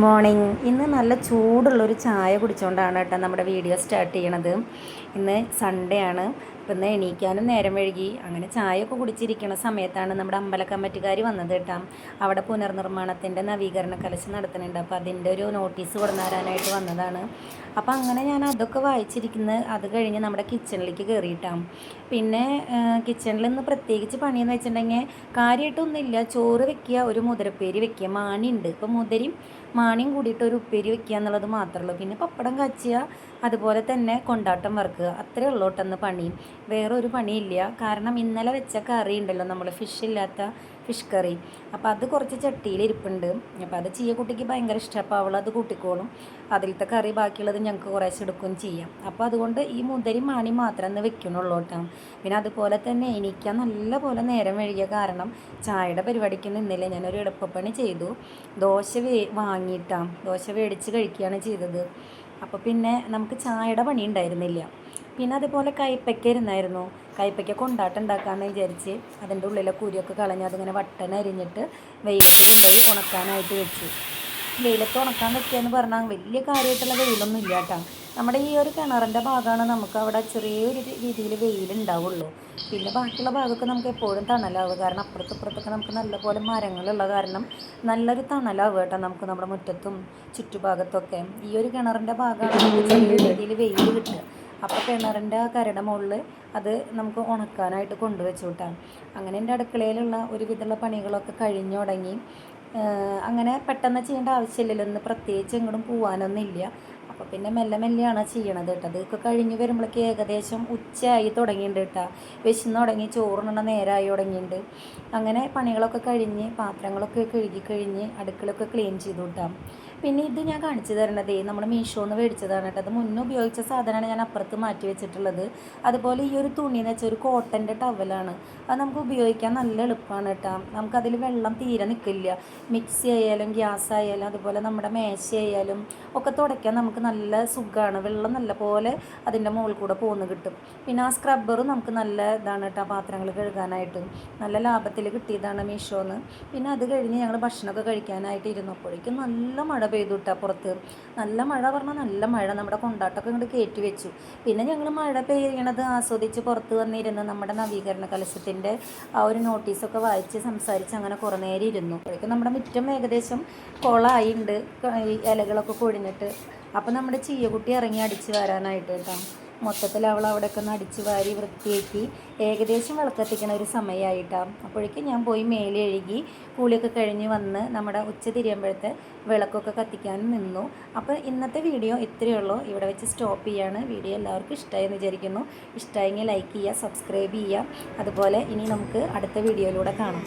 Morning. ഇന്ന് നല്ല ചൂടുള്ളൊരു ചായ കുടിച്ചുകൊണ്ടാണ് കേട്ടോ നമ്മുടെ വീഡിയോ സ്റ്റാർട്ട് ചെയ്യണത്. ഇന്ന് സൺഡേ ആണ്. ഇപ്പം ഇന്ന് എണീക്കാനും നേരം വൈകി. അങ്ങനെ ചായയൊക്കെ കുടിച്ചിരിക്കുന്ന സമയത്താണ് നമ്മുടെ അമ്പല കമ്മിറ്റിക്കാർ വന്നത് കേട്ടോ. അവിടെ പുനർനിർമ്മാണത്തിൻ്റെ നവീകരണ കലശം നടത്തുന്നുണ്ട്. അപ്പോൾ അതിൻ്റെ ഒരു നോട്ടീസ് കൊടുന്നേരാനായിട്ട് വന്നതാണ്. അപ്പോൾ അങ്ങനെ ഞാൻ അതൊക്കെ വായിച്ചിരിക്കുന്നത്. അത് കഴിഞ്ഞ് നമ്മുടെ കിച്ചണിലേക്ക് കയറിയിട്ടാണ്. പിന്നെ കിച്ചണിൽ നിന്ന് പ്രത്യേകിച്ച് പണിയെന്ന് വെച്ചിട്ടുണ്ടെങ്കിൽ കാര്യമായിട്ടൊന്നുമില്ല. ചോറ് വെക്കുക, ഒരു മുതിരപ്പേരി വെക്കുക, മാണിയുണ്ട്. ഇപ്പോൾ മുതിരയും മാണിയും കൂടിയിട്ട് ഒരു ഉപ്പേരി വെക്കുക എന്നുള്ളത് മാത്രമേ ഉള്ളൂ. പിന്നെ പപ്പടം കാച്ചുക, അതുപോലെ തന്നെ കൊണ്ടാട്ടം വറുക്കുക, അത്രേ ഉള്ളൂട്ടെന്ന് പണി. വേറൊരു പണിയില്ല. കാരണം ഇന്നലെ വെച്ച കറി ഉണ്ടല്ലോ, നമ്മൾ ഫിഷ് ഇല്ലാത്ത ഫിഷ് കറി, അപ്പോൾ അത് കുറച്ച് ചട്ടിയിൽ ഇരിപ്പുണ്ട്. അപ്പോൾ അത് കുട്ടിക്ക് ഭയങ്കര ഇഷ്ടം. അപ്പോൾ അവളത് കൂട്ടിക്കോളും. അതിലത്തെ കറി ബാക്കിയുള്ളത് ഞങ്ങൾക്ക് കുറേശ്ശെ എടുക്കുകയും ചെയ്യാം. അപ്പോൾ അതുകൊണ്ട് ഈ മുതിരി മാണി മാത്രം ഒന്ന് വെക്കണുള്ളൂ കേട്ടോ. പിന്നെ അതുപോലെ തന്നെ എനിക്കാ നല്ല പോലെ നേരം വൈകിയ കാരണം ചായയുടെ പരിപാടിക്ക് നിന്നില്ല. ഞാനൊരു എളുപ്പപ്പണി ചെയ്തു. ദോശ വാങ്ങിയിട്ടാണ് ദോശ മേടിച്ച് കഴിക്കുകയാണ് ചെയ്തത്. അപ്പോൾ പിന്നെ നമുക്ക് ചായയുടെ പണി ഉണ്ടായിരുന്നില്ല. പിന്നെ അതുപോലെ കയ്പ്പയ്ക്ക ഇരുന്നായിരുന്നു. കയ്പ്പയ്ക്ക കൊണ്ടാട്ടം ഉണ്ടാക്കാമെന്ന് വിചാരിച്ച് അതിൻ്റെ ഉള്ളിലെ കുരിയൊക്കെ കളഞ്ഞ് അതിങ്ങനെ വട്ടന അരിഞ്ഞിട്ട് വെയിലത്ത് കൊണ്ടുപോയി ഉണക്കാനായിട്ട് വെച്ചു. വെയിലത്ത് ഉണക്കാൻ വെക്കുകയെന്ന് പറഞ്ഞാൽ വലിയ കാര്യമായിട്ടുള്ള വെയിലൊന്നും ഇല്ല കേട്ടോ. നമ്മുടെ ഈ ഒരു കിണറിൻ്റെ ഭാഗമാണ് നമുക്ക് അവിടെ ചെറിയൊരു രീതിയിൽ വെയിലുണ്ടാവുള്ളൂ. പിന്നെ ബാക്കിയുള്ള ഭാഗമൊക്കെ നമുക്ക് എപ്പോഴും തണലാവുക. കാരണം അപ്പുറത്തൊക്കെ നമുക്ക് നല്ലപോലെ മരങ്ങളുള്ള കാരണം നല്ലൊരു തണലാവുക കേട്ടോ നമുക്ക് നമ്മുടെ മുറ്റത്തും ചുറ്റുഭാഗത്തൊക്കെ. ഈ ഒരു കിണറിൻ്റെ ഭാഗമാണ് നമുക്ക് ചെറിയ രീതിയിൽ വെയിൽ കിട്ടുക. അപ്പോൾ കിണറിൻ്റെ ആ കരയുടെ മുകളിൽ അത് നമുക്ക് ഉണക്കാനായിട്ട് കൊണ്ടുവച്ചു വിട്ടാണ്. അങ്ങനെ എൻ്റെ അടുക്കളയിലുള്ള ഒരുവിധമുള്ള പണികളൊക്കെ കഴിഞ്ഞു തുടങ്ങി. അങ്ങനെ പെട്ടെന്ന് ചെയ്യേണ്ട ആവശ്യമില്ലല്ലോ. ഇന്ന് പ്രത്യേകിച്ച് എങ്ങോട്ടും പോകാനൊന്നുമില്ല. അപ്പോൾ പിന്നെ മെല്ലെ മെല്ലെയാണ് ചെയ്യണത് കേട്ടോ. അതൊക്കെ കഴിഞ്ഞ് വരുമ്പോഴേക്ക് ഏകദേശം ഉച്ചയായി തുടങ്ങിയിട്ടുണ്ട് കേട്ടോ. വിശന്ന് തുടങ്ങി, ചോറിനുള്ള നേരമായി തുടങ്ങിയിട്ടുണ്ട്. അങ്ങനെ പണികളൊക്കെ കഴിഞ്ഞ് പാത്രങ്ങളൊക്കെ കഴുകി കഴിഞ്ഞ് അടുക്കളൊക്കെ ക്ലീൻ ചെയ്തു കേട്ടോ. പിന്നെ ഇത് ഞാൻ കാണിച്ചു തരണതേ നമ്മൾ മീഷോന്ന് മേടിച്ചതാണ് കേട്ടോ. അത് മുന്നേ ഉപയോഗിച്ച സാധനമാണ് ഞാൻ അപ്പുറത്ത് മാറ്റി വെച്ചിട്ടുള്ളത്. അതുപോലെ ഈ ഒരു തുണി എന്ന് വെച്ചാൽ ഒരു കോട്ടൻ്റെ ടവലാണ്. അത് നമുക്ക് ഉപയോഗിക്കാൻ നല്ല എളുപ്പമാണ് കേട്ടോ. നമുക്കതിൽ വെള്ളം തീരെ നിൽക്കില്ല. മിക്സി ആയാലും ഗ്യാസ് ആയാലും അതുപോലെ നമ്മുടെ മേശ ആയാലും ഒക്കെ തുടയ്ക്കാൻ നമുക്ക് നല്ല സുഖമാണ്. വെള്ളം നല്ല പോലെ അതിൻ്റെ മുകളിൽ കൂടെ പോന്ന് കിട്ടും. പിന്നെ ആ സ്ക്രബ്ബറും നമുക്ക് നല്ല ഇതാണ് കേട്ടോ പാത്രങ്ങൾ കഴുകാനായിട്ട്. നല്ല ലാഭത്തിൽ കിട്ടിയതാണ് മീഷോന്ന്. പിന്നെ അത് കഴിഞ്ഞ് ഞങ്ങൾ ഭക്ഷണമൊക്കെ കഴിക്കാനായിട്ട് ഇരുന്നപ്പോഴേക്കും നല്ല മഴ പെയ്തു കേട്ടോ പുറത്ത്. നല്ല മഴ പറഞ്ഞാൽ നല്ല മഴ. നമ്മുടെ കൊണ്ടാട്ടമൊക്കെ ഇങ്ങോട്ട് കയറ്റി വെച്ചു. പിന്നെ ഞങ്ങൾ മഴ പെയ്യണത് ആസ്വദിച്ച് പുറത്ത് വന്നിരുന്ന് നമ്മുടെ നവീകരണ കലശത്തിൻ്റെ ആ ഒരു നോട്ടീസൊക്കെ വായിച്ച് സംസാരിച്ച് അങ്ങനെ കുറേ നേരം ഇരുന്നു. അപ്പോഴേക്കും നമ്മുടെ മുറ്റം ഏകദേശം കുളമായിട്ടുണ്ട്, ഇലകളൊക്കെ കൊഴിഞ്ഞിട്ട്. അപ്പോൾ നമ്മുടെ ചീയക്കുട്ടി ഇറങ്ങി അടിച്ച് വരാനായിട്ട് കേട്ടോ. മൊത്തത്തിൽ അവൾ അവിടെയൊക്കെ ഒന്ന് അടിച്ച് വാരി വൃത്തിയാക്കി ഏകദേശം വിളക്കെത്തിക്കണ ഒരു സമയമായിട്ടാണ്. അപ്പോഴേക്കും ഞാൻ പോയി മേലെ എഴുകി കൂളിയൊക്കെ കഴിഞ്ഞ് വന്ന് നമ്മുടെ ഉച്ച തിരിയുമ്പോഴത്തെ വിളക്കൊക്കെ കത്തിക്കാനും നിന്നു. അപ്പോൾ ഇന്നത്തെ വീഡിയോ ഇത്രയേ ഉള്ളൂ. ഇവിടെ വെച്ച് സ്റ്റോപ്പ് ചെയ്യാണ്. വീഡിയോ എല്ലാവർക്കും ഇഷ്ടമായെന്ന് വിചാരിക്കുന്നു. ഇഷ്ടമായെങ്കിൽ ലൈക്ക് ചെയ്യുക, സബ്സ്ക്രൈബ് ചെയ്യുക. അതുപോലെ ഇനി നമുക്ക് അടുത്ത വീഡിയോയിലൂടെ കാണാം.